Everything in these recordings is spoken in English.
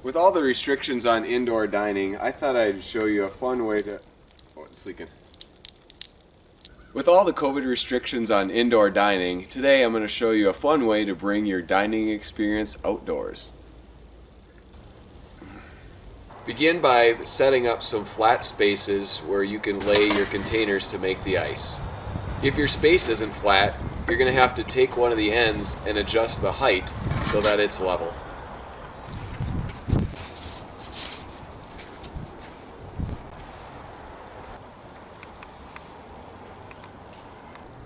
With all the restrictions on indoor dining, I thought I'd show you a fun way to... Oh, it's leaking. With all the COVID restrictions on indoor dining, today I'm going to show you a fun way to bring your dining experience outdoors. Begin by setting up some flat spaces where you can lay your containers to make the ice. If your space isn't flat, you're going to have to take one of the ends and adjust the height so that it's level.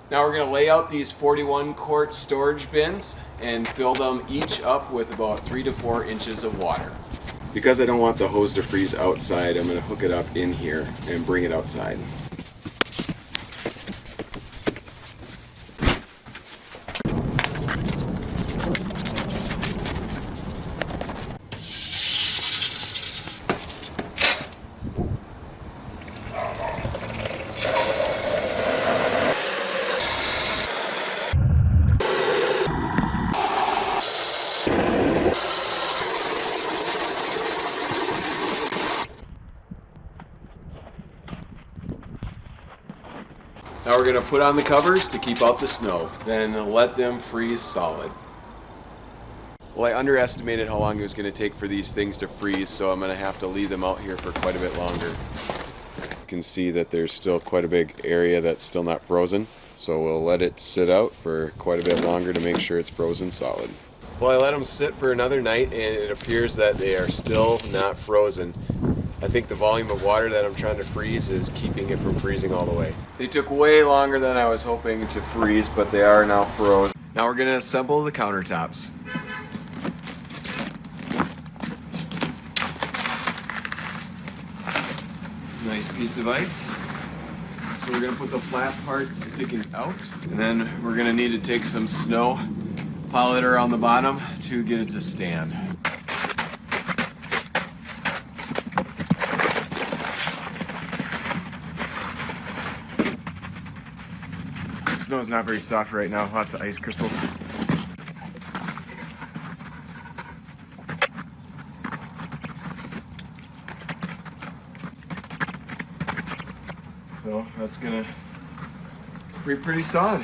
Now we're going to lay out these 41 quart storage bins and fill them each up with about 3 to 4 inches of water. Because I don't want the hose to freeze outside, I'm going to hook it up in here and bring it outside. Now we're going to put on the covers to keep out the snow, then let them freeze solid. Well, I underestimated how long it was going to take for these things to freeze, so I'm going to have to leave them out here for quite a bit longer. You can see that there's still quite a big area that's still not frozen, so we'll let it sit out for quite a bit longer to make sure it's frozen solid. Well, I let them sit for another night and it appears that they are still not frozen. I think the volume of water that I'm trying to freeze is keeping it from freezing all the way. They took way longer than I was hoping to freeze, but they are now frozen. Now we're going to assemble the countertops. Nice piece of ice. So we're going to put the flat part sticking out, and then we're going to need to take some snow, pile it around the bottom to get it to stand. The snow is not very soft right now, lots of ice crystals. So that's gonna be pretty solid.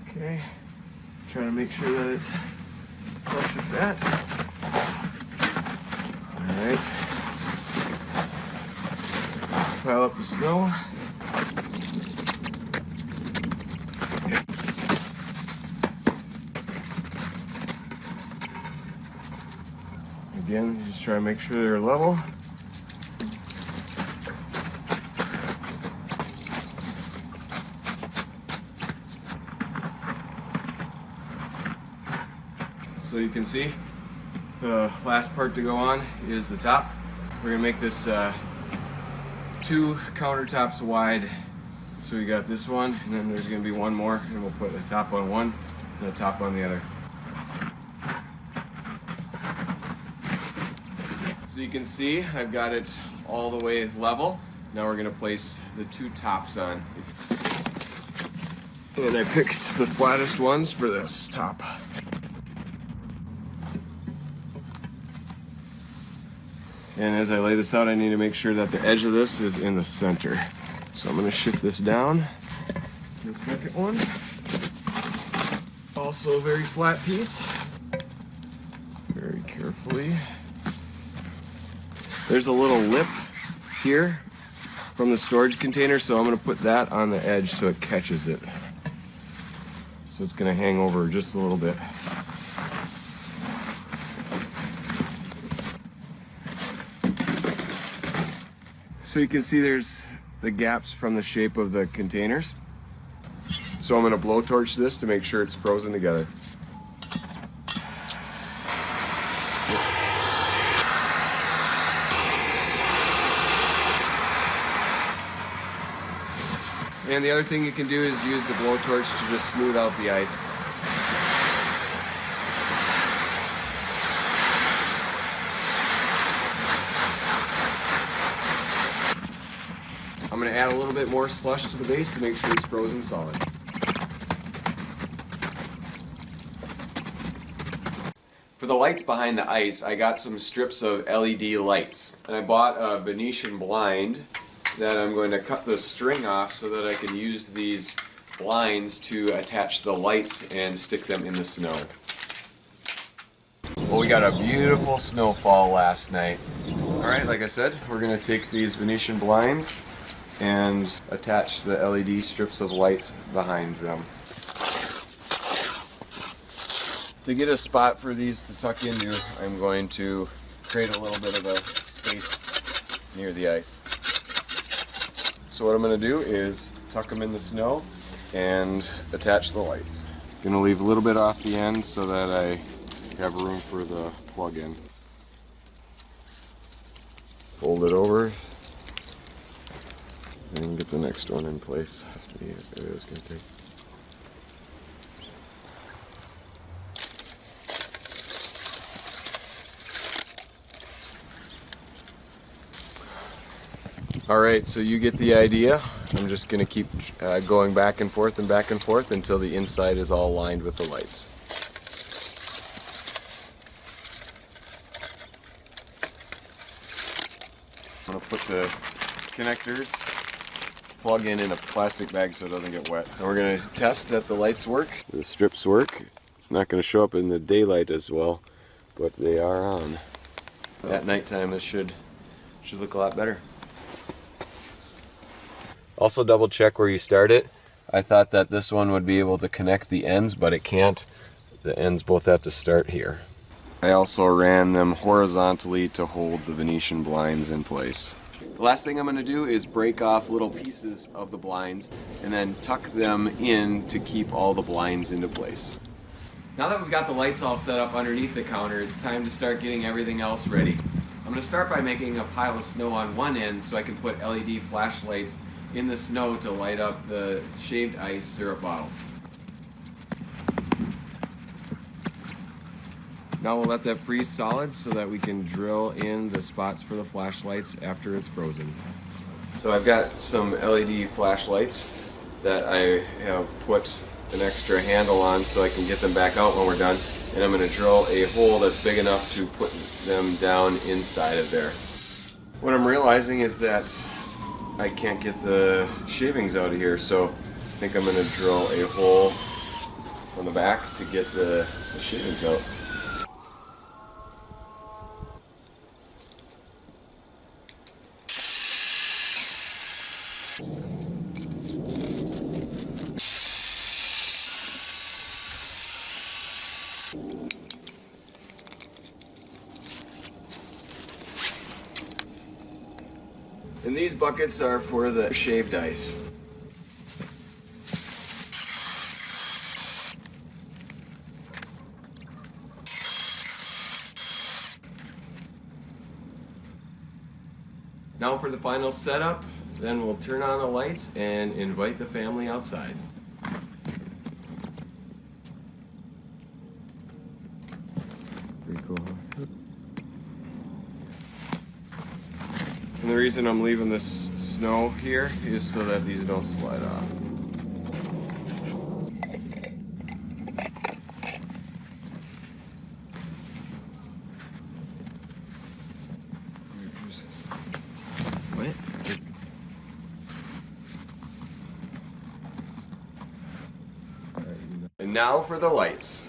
Okay, trying to make sure that it's flush with that. Alright. Pile up the snow. Again, just try to make sure they're level. So you can see the last part to go on is the top. We're going to make this 2 countertops wide. So we got this one, and then there's going to be one more, and we'll put a top on one and a top on the other. So you can see I've got it all the way level. Now we're going to place the 2 tops on. And I picked the flattest ones for this top. And as I lay this out, I need to make sure that the edge of this is in the center. So I'm going to shift this down. The second one, also a very flat piece. Very carefully. There's a little lip here from the storage container, so I'm going to put that on the edge so it catches it. So it's going to hang over just a little bit. So you can see there's the gaps from the shape of the containers. So I'm going to blowtorch this to make sure it's frozen together. And the other thing you can do is use the blowtorch to just smooth out the ice. I'm going to add a little bit more slush to the base to make sure it's frozen solid. For the lights behind the ice, I got some strips of LED lights. And I bought a Venetian blind that I'm going to cut the string off so that I can use these blinds to attach the lights and stick them in the snow. Well, we got a beautiful snowfall last night. Alright, like I said, we're going to take these Venetian blinds and attach the LED strips of lights behind them. To get a spot for these to tuck into, I'm going to create a little bit of a space near the ice. So what I'm going to do is tuck them in the snow and attach the lights. Going to leave a little bit off the end so that I have room for the plug-in. Fold it over and get the next one in place. Has to be it is going to take. Alright, so you get the idea. I'm just going to keep going back and forth until the inside is all lined with the lights. I'm going to put the connectors, plug in a plastic bag so it doesn't get wet. And we're going to test that the lights work. The strips work. It's not going to show up in the daylight as well, but they are on. At nighttime it should look a lot better. Also double check where you start it. I thought that this one would be able to connect the ends, but it can't. The ends both have to start here. I also ran them horizontally to hold the Venetian blinds in place. The last thing I'm going to do is break off little pieces of the blinds and then tuck them in to keep all the blinds into place. Now that we've got the lights all set up underneath the counter, it's time to start getting everything else ready. I'm going to start by making a pile of snow on one end so I can put LED flashlights in the snow to light up the shaved ice syrup bottles. Now we'll let that freeze solid so that we can drill in the spots for the flashlights after it's frozen. So I've got some LED flashlights that I have put an extra handle on so I can get them back out when we're done. And I'm going to drill a hole that's big enough to put them down inside of there. What I'm realizing is that I can't get the shavings out of here, so I think I'm going to drill a hole on the back to get the shavings out. And these buckets are for the shaved ice. Now for the final setup, then we'll turn on the lights and invite the family outside. Pretty cool. And the reason I'm leaving this snow here is so that these don't slide off. What? And now for the lights.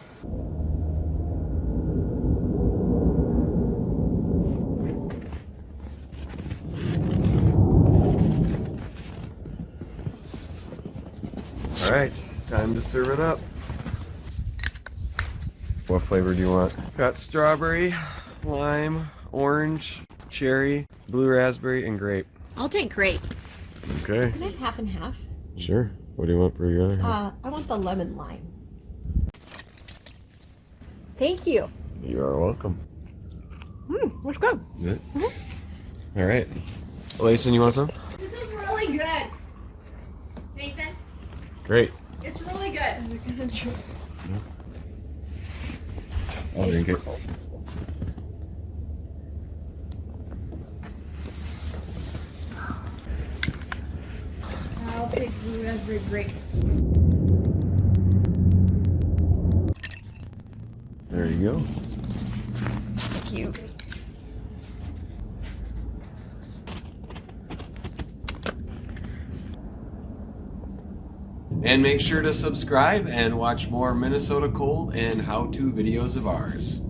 Alright, time to serve it up. What flavor do you want? Got strawberry, lime, orange, cherry, blue raspberry, and grape. I'll take grape. Okay. Can I have half and half? Sure. What do you want for your other half? I want the lemon lime. Thank you. You are welcome. That's good. Yeah. Mm-hmm. Alright. Eleison, you want some? This is really good. Nathan? Great. It's really good. I'll drink it. I'll take the raspberry break. There you go. Thank you. And make sure to subscribe and watch more Minnesota cold and how-to videos of ours.